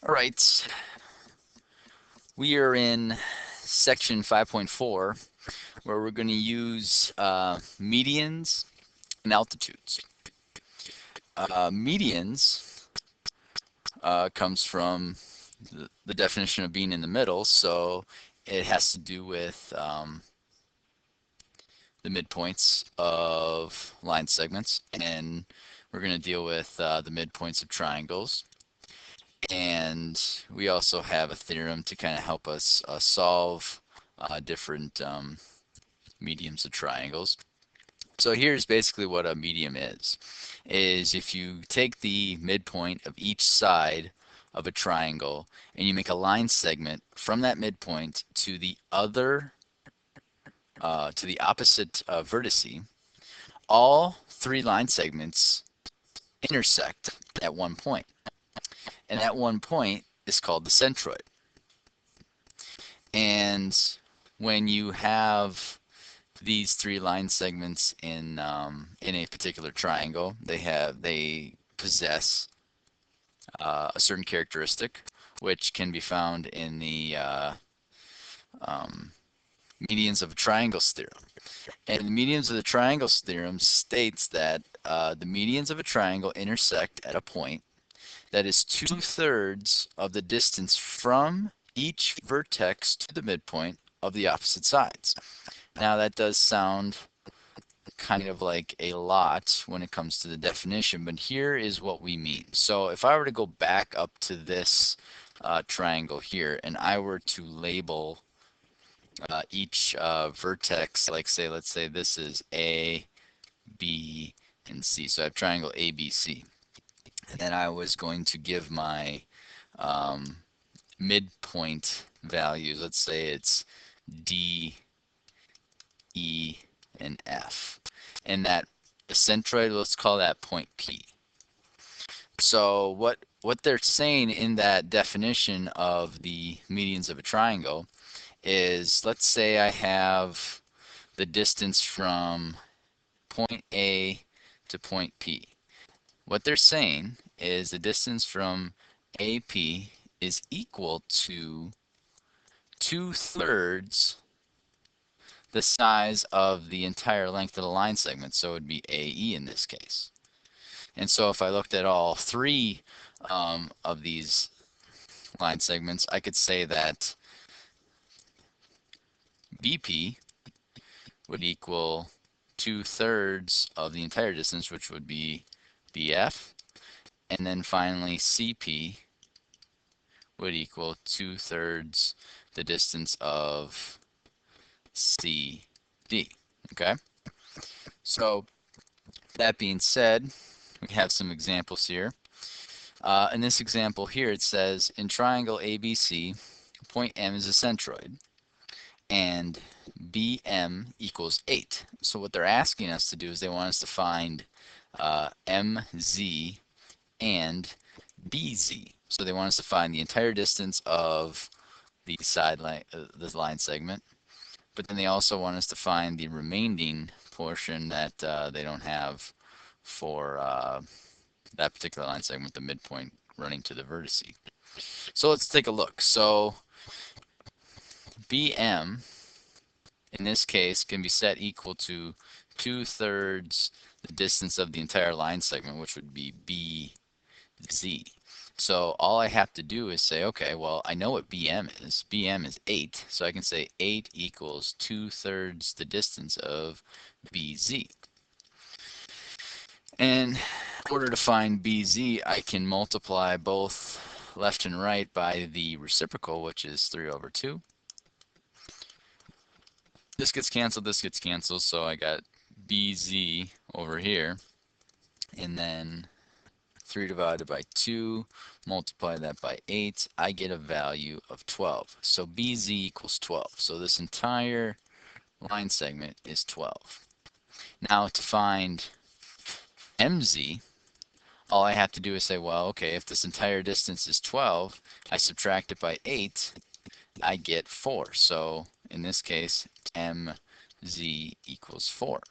All right, we are in section 5.4 where we're going to use medians and altitudes. Medians comes from the definition of being in the middle, so it has to do with the midpoints of line segments, and we're going to deal with the midpoints of triangles. And we also have a theorem to kind of help us solve different mediums of triangles. So here's basically what a medium is if you take the midpoint of each side of a triangle and you make a line segment from that midpoint to the opposite vertice, all three line segments intersect at one point. And that one point is called the centroid. And when you have these three line segments in a particular triangle, they possess a certain characteristic, which can be found in the medians of a triangles theorem. And the medians of the triangles theorem states that the medians of a triangle intersect at a point that is 2/3 of the distance from each vertex to the midpoint of the opposite sides. Now that does sound kind of like a lot when it comes to the definition, but here is what we mean. So if I were to go back up to this triangle here and I were to label each vertex, like let's say this is A, B, and C. So I have triangle ABC. And then I was going to give my midpoint values. Let's say it's D, E, and F. And that centroid, let's call that point P. So what they're saying in that definition of the medians of a triangle is, let's say I have the distance from point A to point P. What they're saying is the distance from AP is equal to 2/3 the size of the entire length of the line segment, so it would be AE in this case. And so if I looked at all three of these line segments, I could say that BP would equal 2/3 of the entire distance, which would be BF, and then finally CP would equal 2/3 the distance of CD. Okay, so that being said, we have some examples here. In this example here, it says in triangle ABC, point M is a centroid, and BM equals 8. So what they're asking us to do is they want us to find MZ and BZ. So they want us to find the entire distance of the this line segment, but then they also want us to find the remaining portion that they don't have for that particular line segment, the midpoint running to the vertice. So let's take a look. So BM in this case can be set equal to 2/3 the distance of the entire line segment, which would be BZ. So all I have to do is say, okay, well, I know what BM is. BM is 8, so I can say 8 equals 2/3 the distance of BZ. And in order to find BZ, I can multiply both left and right by the reciprocal, which is 3/2. This gets canceled, so I got BZ over here, and then 3 divided by 2, multiply that by 8, I get a value of 12. So BZ equals 12. So this entire line segment is 12. Now to find MZ, all I have to do is say, well, okay, if this entire distance is 12, I subtract it by 8, I get 4. So in this case, MZ equals 4.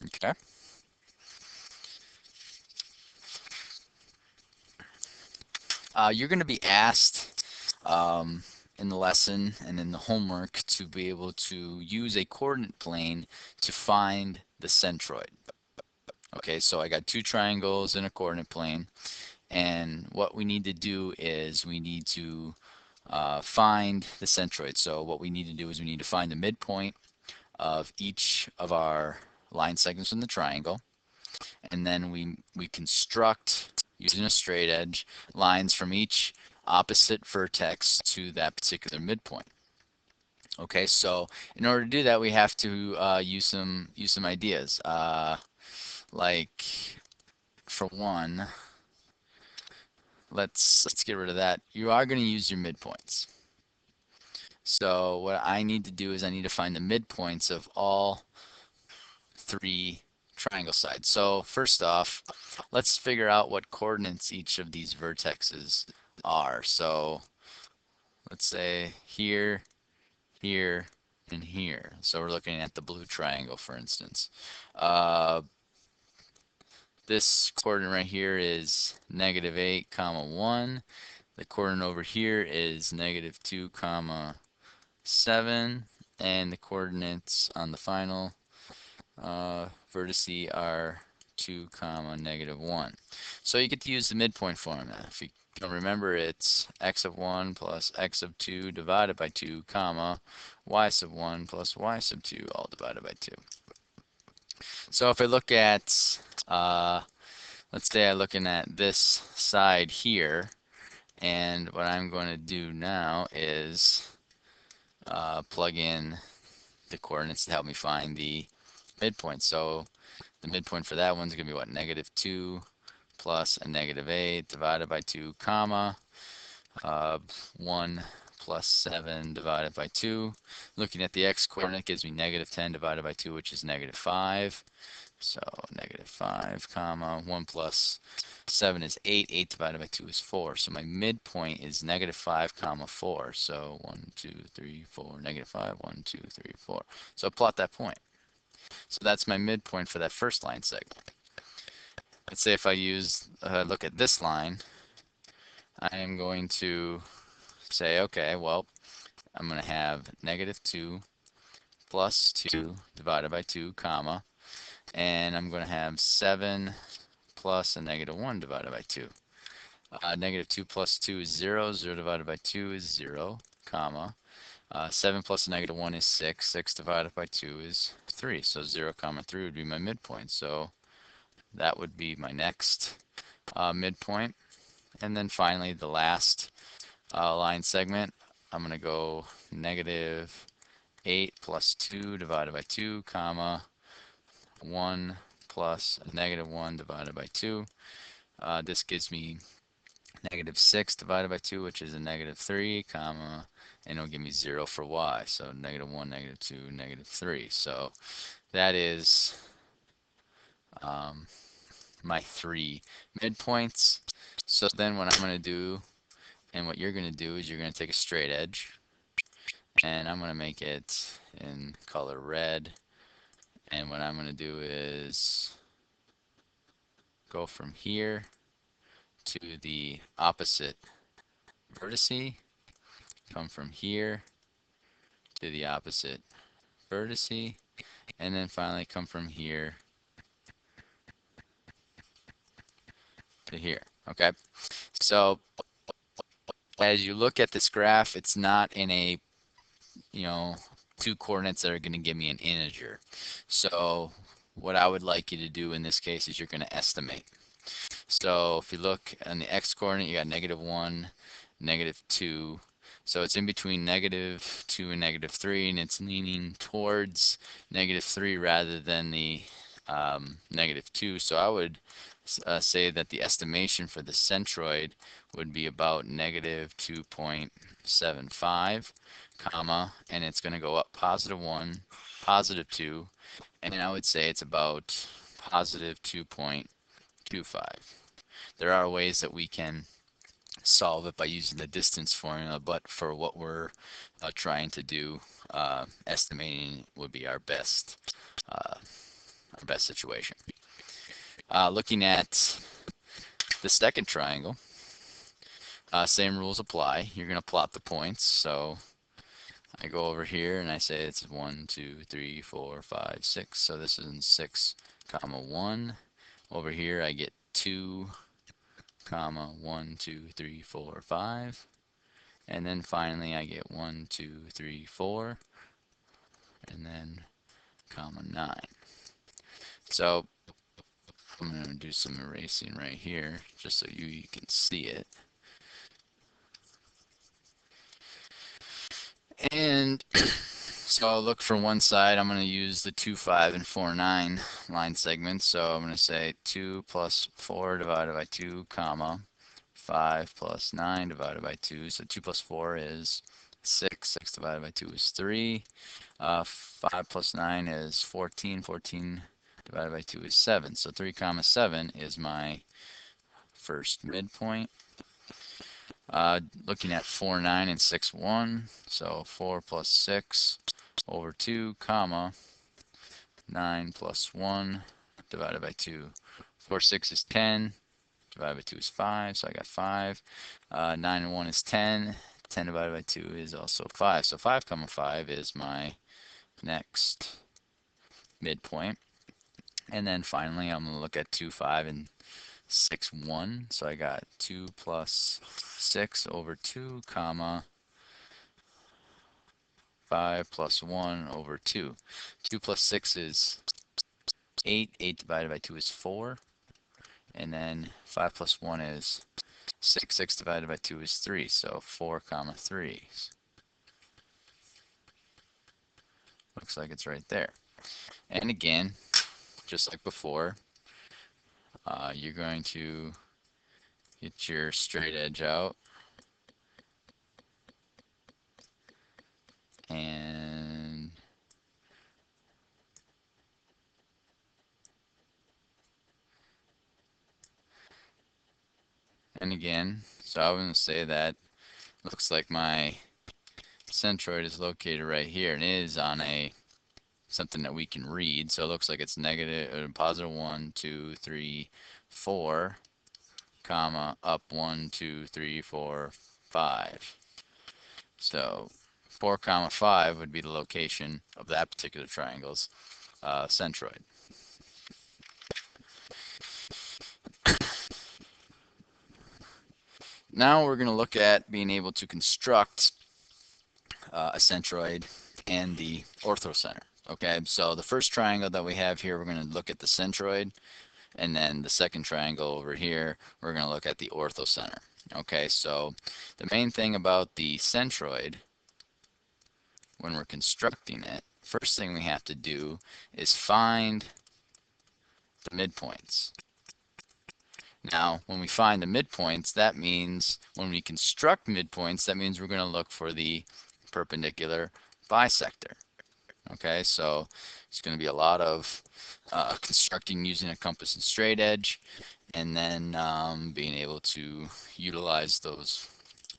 Okay. You're going to be asked in the lesson and in the homework to be able to use a coordinate plane to find the centroid. Okay, so I got two triangles in a coordinate plane, and what we need to do is we need to find the centroid. So what we need to do is we need to find the midpoint of each of our line segments in the triangle, and then we construct, using a straight edge, lines from each opposite vertex to that particular midpoint. Okay, so in order to do that, we have to use some ideas. Like for one, let's get rid of that. You are going to use your midpoints. So what I need to do is I need to find the midpoints of all three triangle sides. So first off, let's figure out what coordinates each of these vertexes are. So let's say here, here, and here. So we're looking at the blue triangle, for instance. This coordinate right here is -8, 1. The coordinate over here is -2, 7. And the coordinates on the final vertices are 2, -1. So you get to use the midpoint formula. If you don't remember, it's x of 1 plus x of 2 divided by 2, y sub 1 plus y sub 2 all divided by 2. So if I look at, let's say I'm looking at this side here, and what I'm going to do now is plug in the coordinates to help me find the midpoint. So the midpoint for that one's going to be what? -2 plus a -8 divided by 2, 1 plus 7 divided by 2. Looking at the x coordinate gives me -10 divided by 2, which is -5. So -5, 1 plus 7 is 8. 8 divided by 2 is 4. So my midpoint is -5, 4. So 1, 2, 3, 4, -5, 1, 2, 3, 4. So plot that point. So that's my midpoint for that first line segment. Let's say if I use, look at this line, I am going to say, okay, well, I'm going to have -2 plus 2 divided by 2, and I'm going to have 7 plus a -1 divided by 2. -2 plus 2 is 0. 0 divided by 2 is 0, 7 plus a -1 is 6. 6 divided by 2 is 3. So 0, 3 would be my midpoint. So that would be my next midpoint. And then finally, the last line segment, I'm going to go -8 plus 2 divided by 2, 1 plus a -1 divided by 2. This gives me -6 divided by 2, which is a -3, and it'll give me 0 for y. So -1, -2, -3. So that is my three midpoints. So then what I'm going to do, and what you're going to do, is you're going to take a straight edge, and I'm going to make it in color red. And what I'm going to do is go from here to the opposite vertice, come from here to the opposite vertice, and then finally come from here to here. Okay, so as you look at this graph, it's not in a, two coordinates that are going to give me an integer. So what I would like you to do in this case is you're going to estimate. So if you look on the x coordinate, you got -1, -2. So it's in between -2 and -3, and it's leaning towards -3 rather than the -2. So I would say that the estimation for the centroid would be about -2.75, and it's going to go up +1, +2, and I would say it's about +2.25. There are ways that we can solve it by using the distance formula, but for what we're trying to do, estimating would be our best situation. Looking at the second triangle, Same rules apply. You're going to plot the points. So I go over here and I say it's 1, 2, 3, 4, 5, 6. So this is in 6, comma 1. Over here I get 2, comma 1, 2, 3, 4, 5. And then finally I get 1, 2, 3, 4, and then comma 9. So I'm going to do some erasing right here just so you can see it. And so I'll look for one side. I'm going to use the 2, 5, and 4, 9 line segments. So I'm going to say 2 plus 4 divided by 2, comma 5 plus 9 divided by 2. So 2 plus 4 is 6. 6 divided by 2 is 3. 5 plus 9 is 14. 14 divided by 2 is 7. So 3 comma 7 is my first midpoint. Looking at 4, 9, and 6, 1. So 4 plus 6 over 2, comma 9 plus 1 divided by 2. 4, 6 is 10. Divided by 2 is 5. So I got 5. 9 and 1 is 10. 10 divided by 2 is also 5. So 5 comma 5 is my next midpoint. And then finally, I'm going to look at 2, 5, and 6, 1. So I got 2 plus 6 over 2, comma 5 plus 1 over 2. 2 plus 6 is 8. 8 divided by 2 is 4. And then 5 plus 1 is 6. 6 divided by 2 is 3. So 4 comma 3. Looks like it's right there. And again, just like before, you're going to get your straight edge out and again, so I was going to say that looks like my centroid is located right here and it is on a something that we can read. So it looks like it's negative, positive 1, 2, 3, 4, comma, up 1, 2, 3, 4, 5. So 4 comma 5 would be the location of that particular triangle's centroid. Now we're going to look at being able to construct a centroid and the orthocenter. Okay, so the first triangle that we have here, we're going to look at the centroid, and then the second triangle over here, we're going to look at the orthocenter. Okay, so the main thing about the centroid when we're constructing it, first thing we have to do is find the midpoints. Now, when we find the midpoints, that means when we construct midpoints, that means we're going to look for the perpendicular bisector. Okay, so it's going to be a lot of constructing using a compass and straight edge, and then being able to utilize those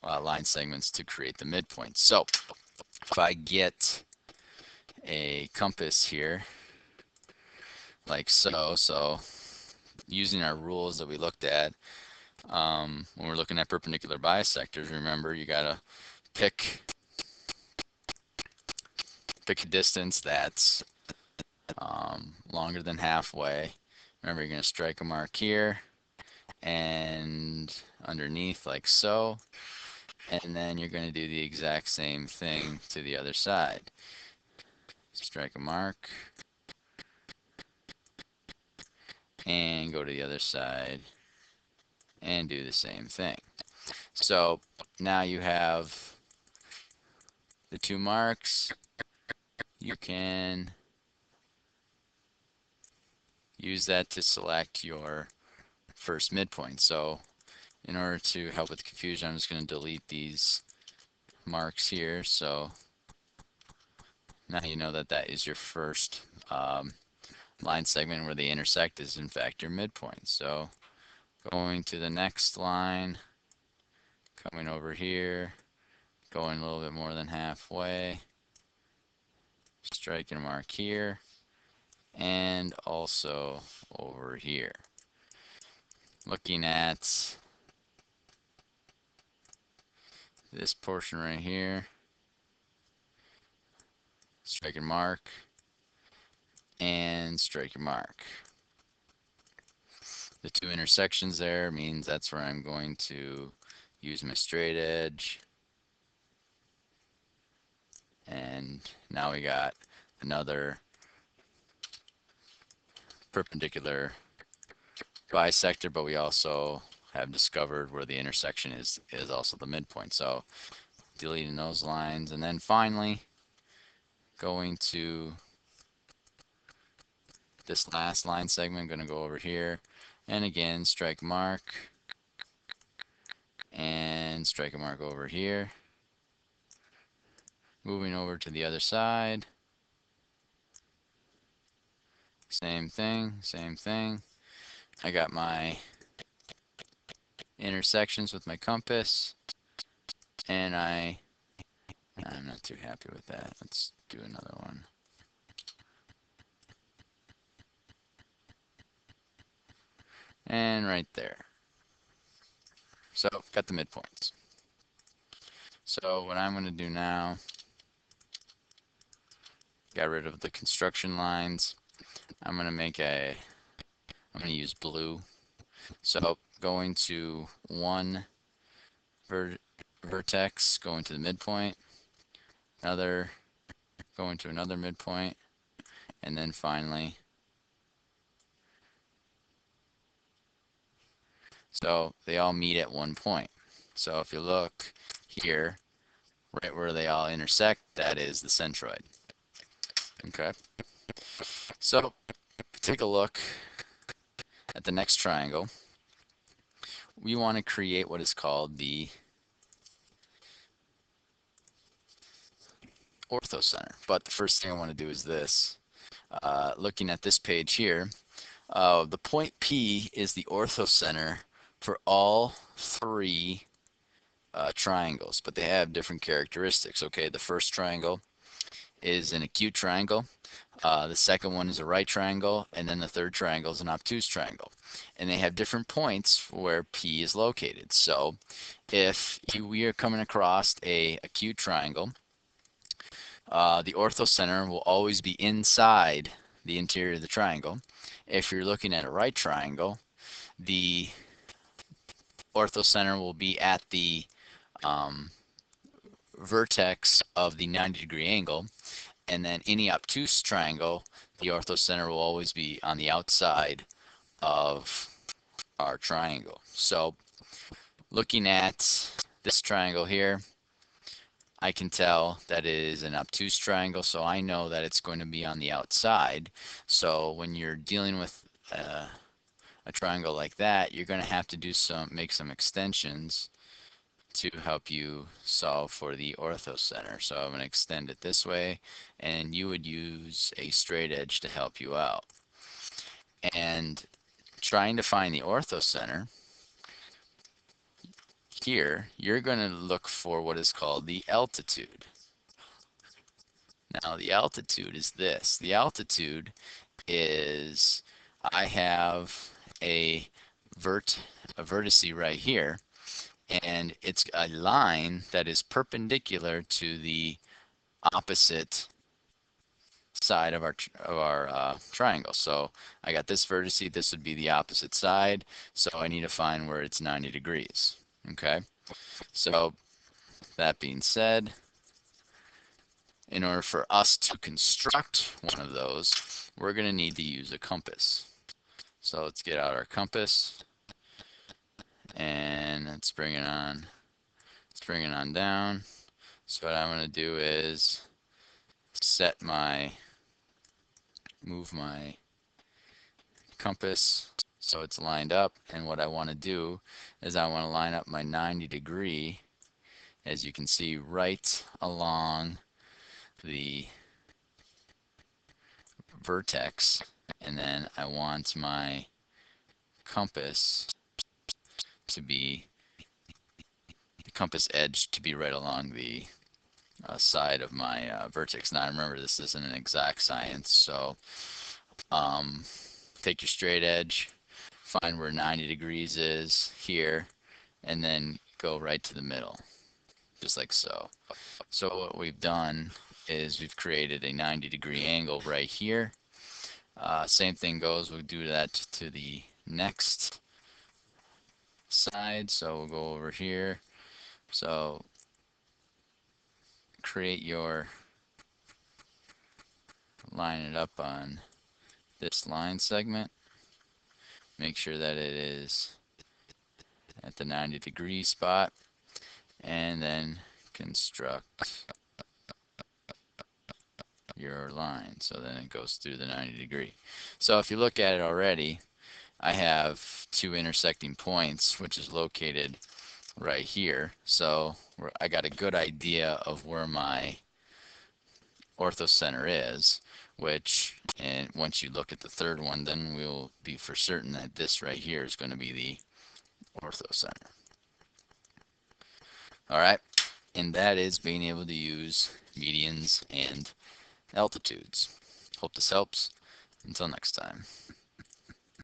line segments to create the midpoints. So if I get a compass here, like so using our rules that we looked at when we're looking at perpendicular bisectors, remember you gotta pick a distance that's longer than halfway. Remember, you're gonna strike a mark here and underneath like so, and then you're gonna do the exact same thing to the other side. Strike a mark and go to the other side and do the same thing. So now you have the two marks. You can use that to select your first midpoint. So in order to help with confusion, I'm just going to delete these marks here. So now you know that that is your first line segment where they intersect is in fact your midpoint. So going to the next line, coming over here, going a little bit more than halfway, striking a mark here, and also over here. Looking at this portion right here, strike and mark, and strike and mark. The two intersections there means that's where I'm going to use my straight edge. And now we got another perpendicular bisector, but we also have discovered where the intersection is also the midpoint. So deleting those lines, and then finally going to this last line segment, I'm going to go over here and again strike mark and strike a mark over here. Moving over to the other side, same thing, same thing. I got my intersections with my compass, and I'm not too happy with that. Let's do another one. And right there. So got the midpoints. So what I'm going to do now, got rid of the construction lines. I'm going to use blue. So going to one vertex, going to the midpoint, another, going to another midpoint, and then finally, so they all meet at one point. So if you look here, right where they all intersect, that is the centroid. Okay. So take a look at the next triangle. We want to create what is called the orthocenter. But the first thing I want to do is this. Looking at this page here, the point P is the orthocenter for all three triangles, but they have different characteristics. Okay, the first triangle is an acute triangle. The second one is a right triangle, and then the third triangle is an obtuse triangle. And they have different points where P is located. So if we are coming across a acute triangle, the orthocenter will always be inside the interior of the triangle. If you're looking at a right triangle, the orthocenter will be at the vertex of the 90-degree angle, and then any obtuse triangle, the orthocenter will always be on the outside of our triangle. So looking at this triangle here, I can tell that it is an obtuse triangle, so I know that it's going to be on the outside. So when you're dealing with a triangle like that, you're going to have to make some extensions to help you solve for the orthocenter. So I'm going to extend it this way, and you would use a straight edge to help you out. And trying to find the orthocenter, here you're going to look for what is called the altitude. Now the altitude is this. The altitude is, I have a vertice right here, and it's a line that is perpendicular to the opposite side of our triangle. So I got this vertice, this would be the opposite side, so I need to find where it's 90 degrees. Okay, so that being said, in order for us to construct one of those, we're going to need to use a compass. So let's get out our compass, and let's bring it on. Let's bring it on down. So what I'm going to do is move my compass so it's lined up, and what I want to do is I want to line up my 90 degree, as you can see, right along the vertex, and then I want my compass to be, the compass edge to be right along the side of my vertex. Now remember, this isn't an exact science, so take your straight edge, find where 90 degrees is here, and then go right to the middle. just like so. So what we've done is we've created a 90-degree angle right here. Same thing goes, we'll do that to the next side. So we'll go over here. So create your, line it up on this line segment. Make sure that it is at the 90-degree spot, and then construct your line. So then it goes through the 90-degree. So if you look at it already, I have two intersecting points, which is located right here. So I got a good idea of where my orthocenter is, which, and once you look at the third one, then we'll be for certain that this right here is going to be the orthocenter. All right, and that is being able to use medians and altitudes. Hope this helps. Until next time.